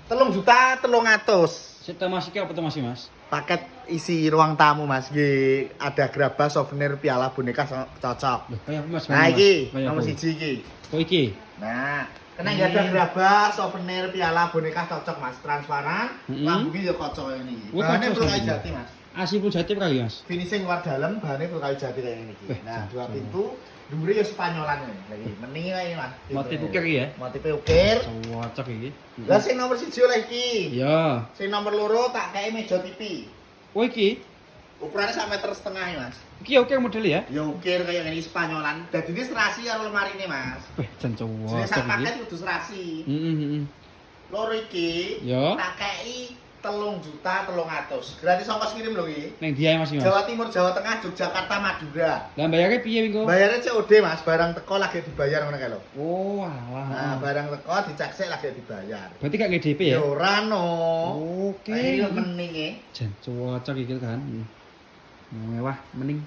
3.300.000. Sik Mas iki apa to Mas? Paket isi ruang tamu Mas. Nggih, ada gerabah souvenir piala boneka cocok. Loh, kaya apa Mas? Nah iki Kaya nomor apa? 1 iki. Oh iki. Nah, kena nggak ada gerabah souvenir piala boneka cocok Mas, transparan, lampu iki ya kocok ini. Wah, Bahannya kocok full kayu sampeyan. jati Mas. Asli pun jati kali Mas. Finishing luar dalam, bahannya full kayu jati kayak ini. Nah, dua pintu, dhuwure ya Spanyolan ini. Lagi mending kae Mas. Motif ukir ya. Motifnya ukir. Cocok iki. Lah sing nomor 1 oleh iki. Ya. Sing nomor 2 tak kayak meja TV. Oh iki. Ukurannya 1,5 meter Mas. Iki ukir model ya. Ya ukir kayak ini Spanyolan. Dadi ini serasi karo lemari ini Mas. Wih, jan Jenis cocok sak iki. paket kudu serasi. Heeh. Loro iki Ya. tak kei 3.300.000. Gratis ongkos kirim lho iki. Neng dia Mas iki. Mas. Jawa Timur, Jawa Tengah, Yogyakarta, Madura. Lah bayarnya piye Wingo? Bayarnya COD Mas, barang teko lagi dibayar ngono kae lho. Oh, alah. Nah, barang teko diceksek lagi dibayar. Berarti gak DP ya? Ya ora no. Oke. Nah, ini mending e. Jan cocok iki kan. Mewah, mending